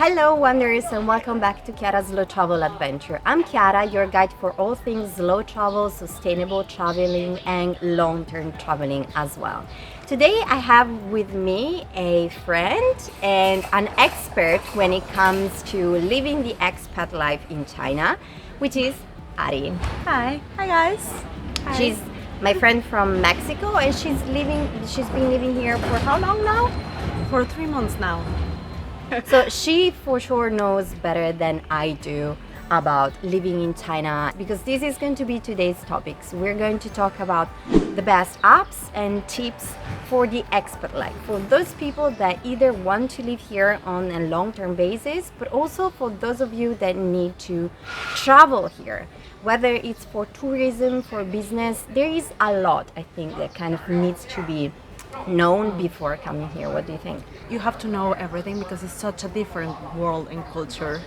Hello Wanderers and welcome back to Chiara's Slow Travel Adventure. I'm Chiara, your guide for all things slow travel, sustainable traveling and long-term traveling as well. Today I have with me a friend and an expert when it comes to living the expat life in China, which is Ari. Hi guys. Hi. She's my friend from Mexico and she's been living here for how long now? For 3 months now. So she for sure knows better than I do about living in China, because this is going to be today's topics. We're going to talk about the best apps and tips for the expat life, for those people that either want to live here on a long-term basis, but also for those of you that need to travel here, whether it's for tourism, for business. There is a lot, I think, that kind of needs to be known before coming here. What do you think? You have to know everything because it's such a different world and culture.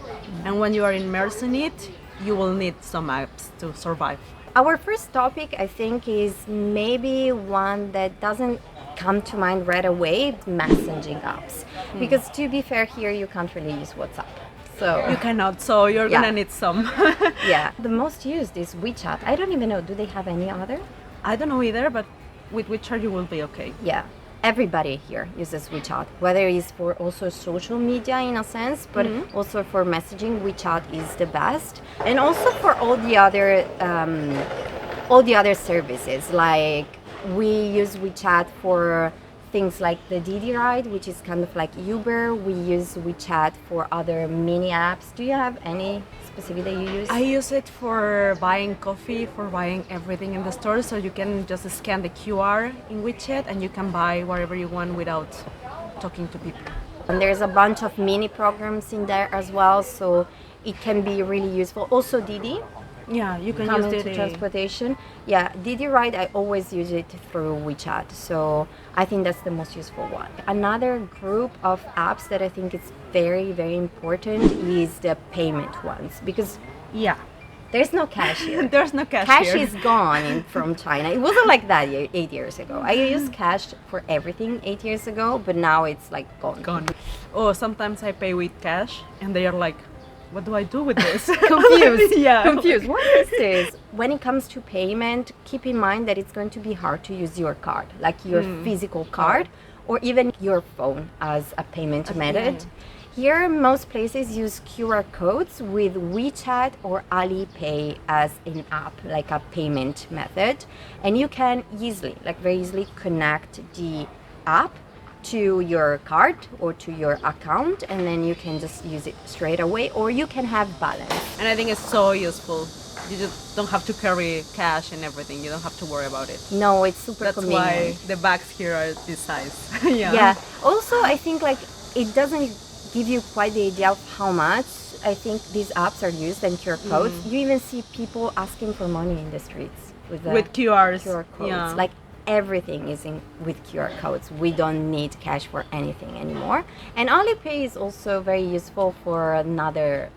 And when you are immersed in it, you will need some apps to survive. Our first topic, I think, is maybe one that doesn't come to mind right away: messaging apps. Because to be fair, here you can't really use WhatsApp. So You cannot, so you're gonna need some. yeah, the most used is WeChat. I don't even know, do they have any other? I don't know either, but with WeChat you will be okay. Yeah, everybody here uses WeChat, whether it's for also social media in a sense, but also for messaging. WeChat is the best, and also for all the other services. Like we use WeChat for things like the Didi ride, which is kind of like Uber. We use WeChat for other mini apps. Do you have any specific that you use? I use it for buying coffee, for buying everything in the store, so you can just scan the QR in WeChat and you can buy whatever you want without talking to people. And there's a bunch of mini programs in there as well, so it can be really useful. Also Didi, Yeah, you can coming use to it. transportation. Yeah, Didi Ride, I always use it through WeChat, so I think that's the most useful one. Another group of apps that I think is very, very important is the payment ones, because Yeah. there's no cash here. There's no cash Cash here. is gone from China. It wasn't like that 8 years ago. I used cash for everything 8 years ago, but now it's like gone. Gone. Oh, sometimes I pay with cash and they are like, what do I do with this? Confused. Yeah. Confused. What is this? When it comes to payment, keep in mind that it's going to be hard to use your card, like your physical card, or even your phone as a payment method. yeah. Here, most places use QR codes with WeChat or Alipay as an app, like a payment method. And you can easily, like very easily, connect the app to your card or to your account, and then you can just use it straight away, or you can have balance. And I think it's so useful. You just don't have to carry cash and everything. You don't have to worry about it. No, it's super That's convenient. why the bags here are this size. Yeah. Also, I think like it doesn't give you quite the idea of how much I think these apps are used and QR codes. You even see people asking for money in the streets with the With QRs. QR codes. Yeah. Like everything is with QR codes. We don't need cash for anything anymore. And Alipay is also very useful for another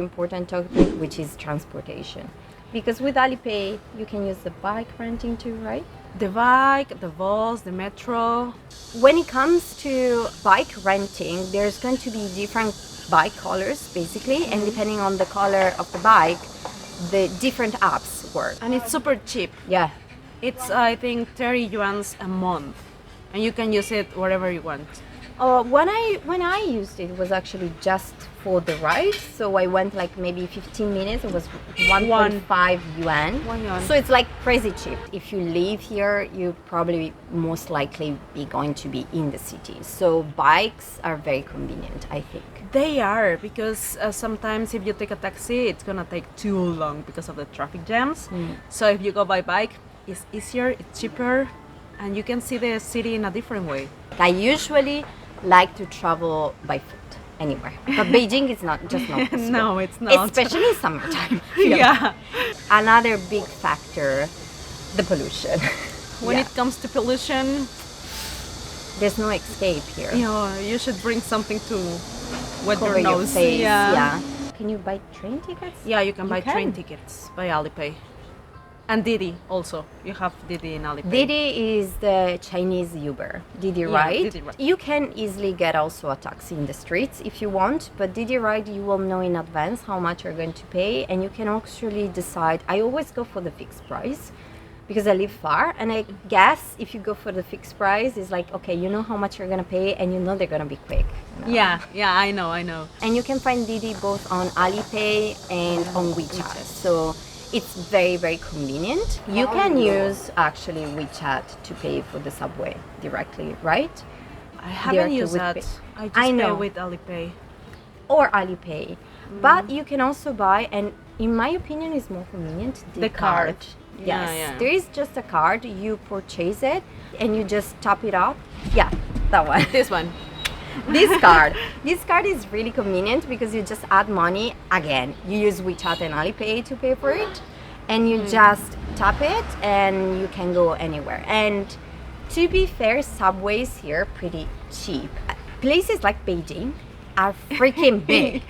important topic, which is transportation. Because with Alipay, you can use the bike renting too, right? The bike, the bus, the metro. When it comes to bike renting, there's going to be different bike colors, basically, and depending on the color of the bike, the different apps work. And it's super cheap. Yeah. It's, I think, 30 yuans a month. And you can use it wherever you want. When I used it was actually just for the ride, so I went like maybe 15 minutes. It was 1.5 yuan. 1 yuan. So it's like crazy cheap. If you live here, you probably most likely be going to be in the city. So bikes are very convenient, I think. They are, because sometimes if you take a taxi, it's gonna take too long because of the traffic jams. So if you go by bike, it's easier, it's cheaper, and you can see the city in a different way. I usually like to travel by foot anywhere, but Beijing is not possible. No, it's not. Especially summertime. Yeah. Another big factor, the pollution. When it comes to pollution, there's no escape here. you should bring something to wet Cover your your nose. face. Yeah. Yeah. Can you buy train tickets? Yeah, you can You buy train can. tickets by Alipay. And Didi also. You have Didi in Alipay. Didi is the Chinese Uber. Didi Yeah, Ride. Didi Ride. You can easily get also a taxi in the streets if you want, but Didi Ride you will know in advance how much you're going to pay, and you can actually decide. I always go for the fixed price because I live far, and I guess if you go for the fixed price, it's like, okay, you know how much you're gonna pay, and you know they're gonna be quick. You know? Yeah, I know. And you can find Didi both on Alipay and on WeChat. So it's very, very convenient. You can use actually WeChat to pay for the subway directly, right? I haven't Directly used with that. Pay. I just I pay know. with Alipay. Or Alipay. But you can also buy, and in my opinion, is more convenient, The card. Yes, Yeah. there is just a card. You purchase it and you just top it up. Yeah, that one. This one. This card is really convenient because you just add money. Again, you use WeChat and Alipay to pay for it, and you just tap it and you can go anywhere. And to be fair, subways here are pretty cheap. Places like Beijing are freaking big.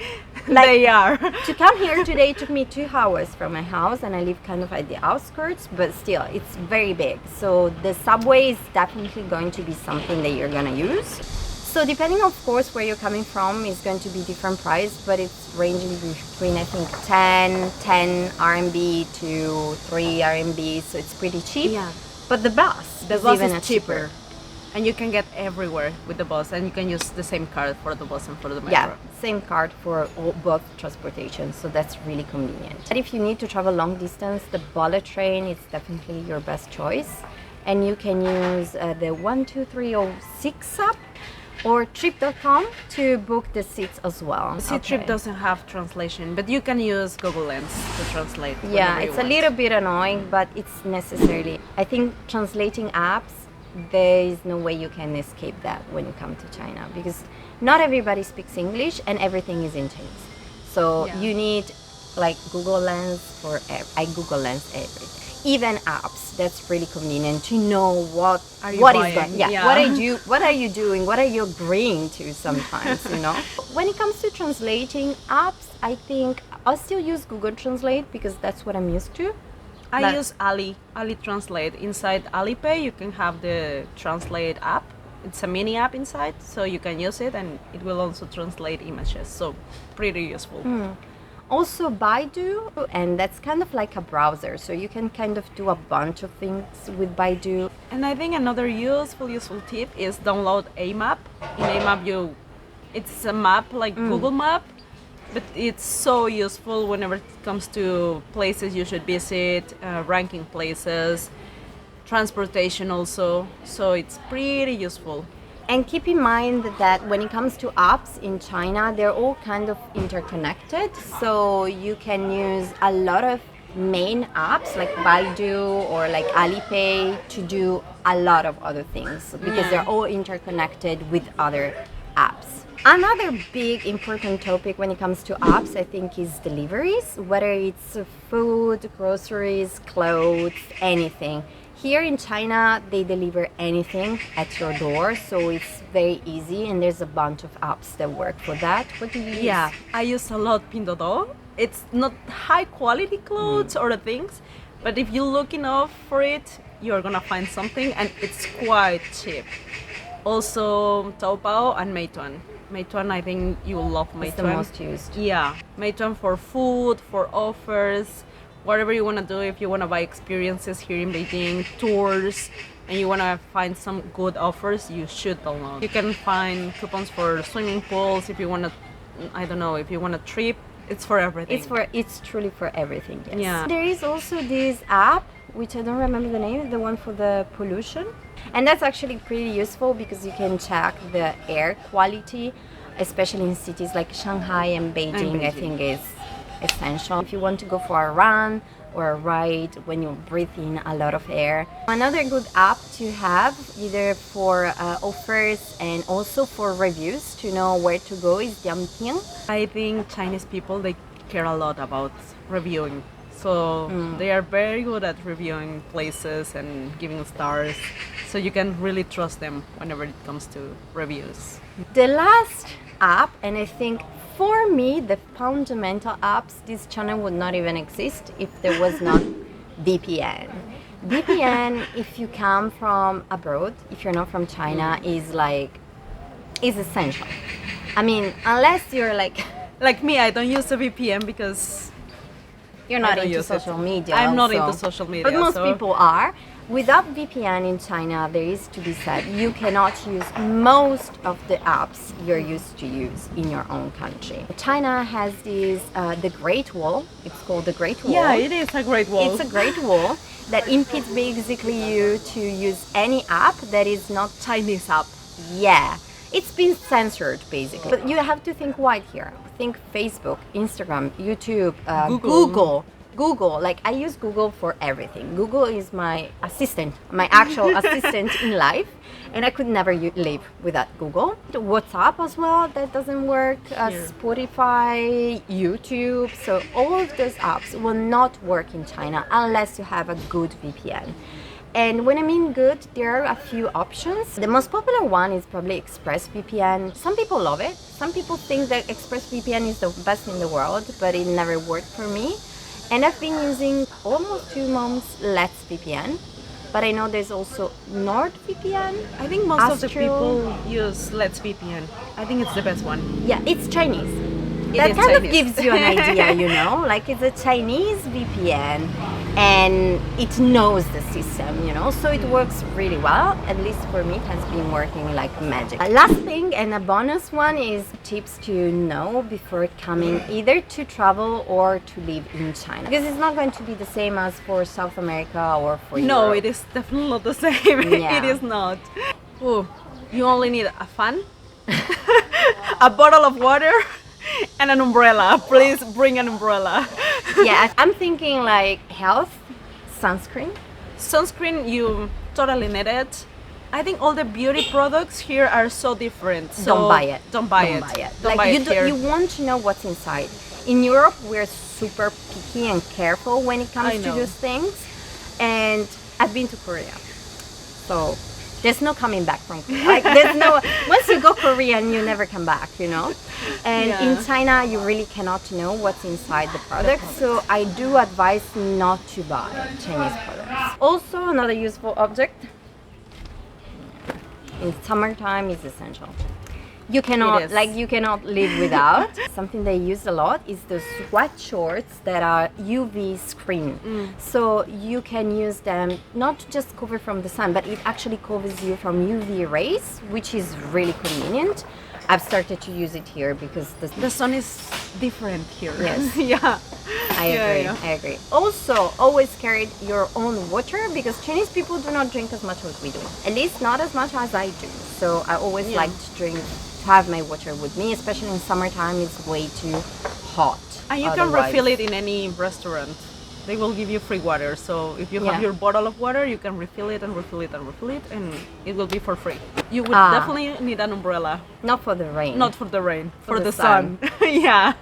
They are. To come here today took me 2 hours from my house, and I live kind of at the outskirts, but still it's very big. So the subway is definitely going to be something that you're gonna use. So depending of course where you're coming from is going to be different price, but it's ranging between I think 10 RMB to 3 RMB, so it's pretty cheap. Yeah. But the bus is even cheaper. And you can get everywhere with the bus, and you can use the same card for the bus and for the metro. Yeah, same card for both transportation, so that's really convenient. But if you need to travel long distance, the bullet train is definitely your best choice. And you can use the 12306 app or trip.com to book the seats as well. Trip doesn't have translation, but you can use Google Lens to translate. Yeah, whenever you it's a want. little bit annoying, but it's necessarily. I think translating apps, there is no way you can escape that when you come to China, because not everybody speaks English and everything is in Chinese. So Yeah. you need like Google Lens for I Google Lens everything. Even apps, that's really convenient to know what Are you what is buying? going. Yeah, Yeah. what are you doing? What are you agreeing to sometimes, you know? When it comes to translating apps, I think I'll still use Google Translate because that's what I'm used to. I But- use Ali Translate. Inside Alipay, you can have the Translate app. It's a mini app inside, so you can use it, and it will also translate images. So pretty useful. Also Baidu, and that's kind of like a browser, so you can kind of do a bunch of things with Baidu. And I think another useful tip is download a map. In a map, it's a map like Google Map, but it's so useful whenever it comes to places you should visit, ranking places, transportation also. So it's pretty useful. And keep in mind that when it comes to apps in China, they're all kind of interconnected. So you can use a lot of main apps like Baidu or like Alipay to do a lot of other things because Yeah. they're all interconnected with other apps. Another big important topic when it comes to apps, I think, is deliveries, whether it's food, groceries, clothes, anything. Here in China, they deliver anything at your door, so it's very easy, and there's a bunch of apps that work for that. What do you use? Yeah, I use a lot Pinduoduo. It's not high quality clothes or things, but if you look enough for it, you're gonna find something, and it's quite cheap. Also, Taobao and Meituan. Meituan, I think you will love Meituan. It's the most used. Yeah, Meituan for food, for offers, whatever you want to do. If you want to buy experiences here in Beijing, tours, and you want to find some good offers, you should download. You can find coupons for swimming pools if you want to, I don't know, if you want a trip. It's for everything. It's truly for everything. Yes. Yeah. There is also this app which I don't remember the name, the one for the pollution, and that's actually pretty useful because you can check the air quality, especially in cities like Shanghai and Beijing. I think is essential if you want to go for a run or a ride when you breathe in a lot of air. Another good app to have either for offers and also for reviews to know where to go is Dianping. I think Chinese people, they care a lot about reviewing. So they are very good at reviewing places and giving stars. So you can really trust them whenever it comes to reviews. The last app, and I think for me, the fundamental apps, this channel would not even exist if there was not VPN. VPN, if you come from abroad, if you're not from China, is essential. I mean, unless you're like Like me, I don't use a VPN because you're I not don't into use it. social media. I'm not also. into social media. But most so- people are. Without VPN in China, there is to be said, you cannot use most of the apps you're used to use in your own country. China has this, the Great Wall. It's called the Great Wall. Yeah, it is a great wall. It's a great wall that impedes basically you to use any app that is not Chinese app. yeah. It's been censored basically. But you have to think wide here. Think Facebook, Instagram, YouTube, Google. Like I use Google for everything. Google is my assistant, my actual assistant in life. And I could never live without Google. WhatsApp as well, that doesn't work. Spotify, YouTube. So all of those apps will not work in China unless you have a good VPN. And when I mean good, there are a few options. The most popular one is probably ExpressVPN. Some people love it. Some people think that ExpressVPN is the best in the world, but it never worked for me. And I've been using almost 2 months Let's VPN, but I know there's also NordVPN. I think most of the Astral. people use Let's VPN. I think it's the best one. Yeah, it's Chinese. It That is kind of Chinese. gives you an idea, you know, like it's a Chinese VPN and it knows the system, you know, so it works really well. At least for me, it has been working like magic. Last thing and a bonus one is tips to know before coming either to travel or to live in China. Because it's not going to be the same as for South America or for No, Europe. it is definitely not the same. Yeah. It is not. Oh, you only need a fan, a bottle of water, and an umbrella. Please bring an umbrella. Yeah, I'm thinking like health, sunscreen. Sunscreen, you totally need it. I think all the beauty products here are so different. So Don't buy it. Don't buy it. Don't buy it here. You want to know what's inside. In Europe, we're super picky and careful when it I comes to know. those things. And I've been to Korea, so there's no coming back from Korea. Like there's no once you go Korean, you never come back, you know. And Yeah. in China, you really cannot know what's inside the product. So I do advise not to buy Chinese products. Also, another useful object in summertime is essential. You cannot is. you cannot live without. Something they use a lot is the sweat shorts that are UV screen. So you can use them not to just cover from the sun, but it actually covers you from UV rays, which is really convenient. I've started to use it here because The sun is different here. Yes. Yeah. I Yeah, agree. yeah. I agree. Also, always carry your own water because Chinese people do not drink as much as we do. At least not as much as I do. So I always Yeah. like to have my water with me, especially in summertime. It's way too hot. And you can otherwise. refill it in any restaurant. They will give you free water. So if you have Yeah. your bottle of water, you can refill it and refill it and refill it, and it will be for free. You would Ah. definitely need an umbrella, Not for the rain. not for the rain, for, the the sun. Yeah.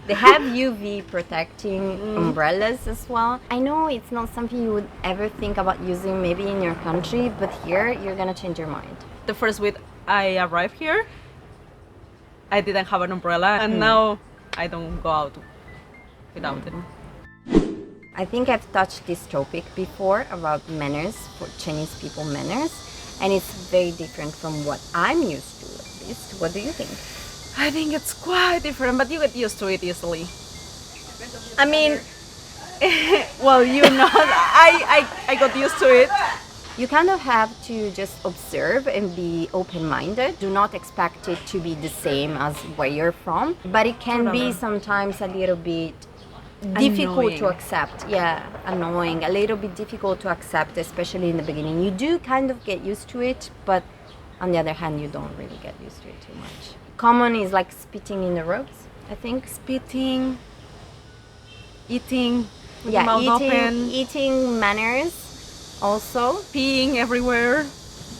They have UV protecting umbrellas as well. I know it's not something you would ever think about using maybe in your country, but here you're gonna change your mind. The first week I arrived here, I didn't have an umbrella, and now I don't go out without it. I think I've touched this topic before about manners, for Chinese people manners, and it's very different from what I'm used to at least. What do you think? I think it's quite different, but you get used to it easily. I mean, Well, you know, I got used to it. you kind of have to just observe and be open-minded. Do not expect it to be the same as where you're from, but it can Totally. be sometimes a little bit difficult to Annoying. accept. Yeah, annoying, a little bit difficult to accept, especially in the beginning. You do kind of get used to it, but on the other hand, you don't really get used to it too much. Common is like spitting in the ropes, I think. Spitting, eating, with Yeah, the mouth open, eating manners also. peeing everywhere.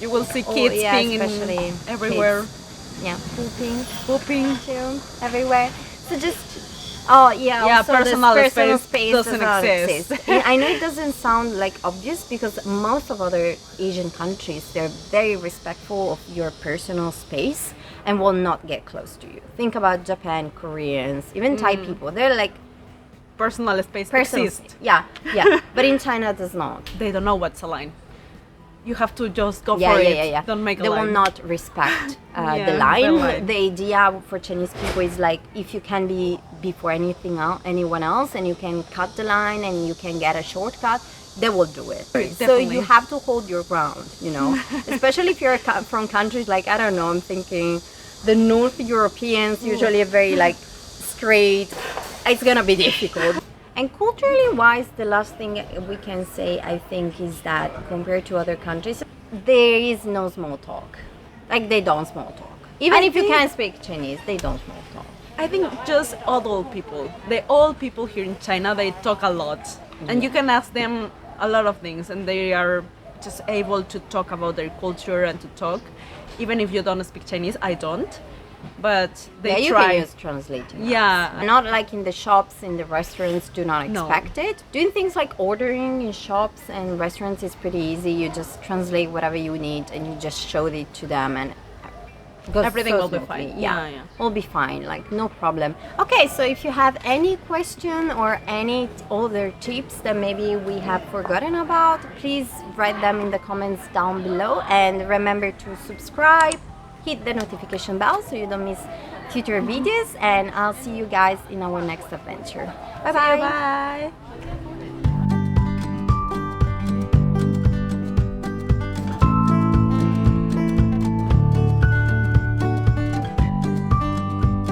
You will see Oh, kids yeah, peeing especially everywhere. kids. Yeah, pooping Pooping. too, everywhere. So just, oh yeah, Yeah, also this personal personal space space doesn't does not exist. exist. I know it doesn't sound like obvious because most of other Asian countries, they're very respectful of your personal space and will not get close to you. Think about Japan, Koreans, even Thai people. They're like personal space Personal, exists. yeah, yeah. But in China, it does not. They don't know what's a line. You have to just go Yeah, for yeah, it. yeah, yeah. Don't make a They line. will not respect Yeah, the the line. line. The idea for Chinese people is like if you can be before anyone else, and you can cut the line and you can get a shortcut, they will do it. So Definitely. you have to hold your ground, you know. Especially if you're from countries like, I don't know, I'm thinking the North Europeans usually are very like straight. It's gonna be difficult. And culturally wise, the last thing we can say, I think, is that compared to other countries, there is no small talk. Like, they don't small talk. Even if you can't speak Chinese, they don't small talk. I think just old people. The old people here in China, they talk a lot. And you can ask them a lot of things, and they are just able to talk about their culture and to talk. Even if you don't speak Chinese, I don't. But they Yeah, you try. can use translating. Yeah. apps. Not like in the shops, in the restaurants, do not No. expect it. Doing things like ordering in shops and restaurants is pretty easy. You just translate whatever you need and you just show it to them, and it goes Everything so will be smoothly. fine. Yeah, Yeah. will be fine, like no problem. Okay, so if you have any question or any other tips that maybe we have forgotten about, please write them in the comments down below, and remember to subscribe, hit the notification bell so you don't miss future videos, and I'll see you guys in our next adventure. Bye See you, bye. bye.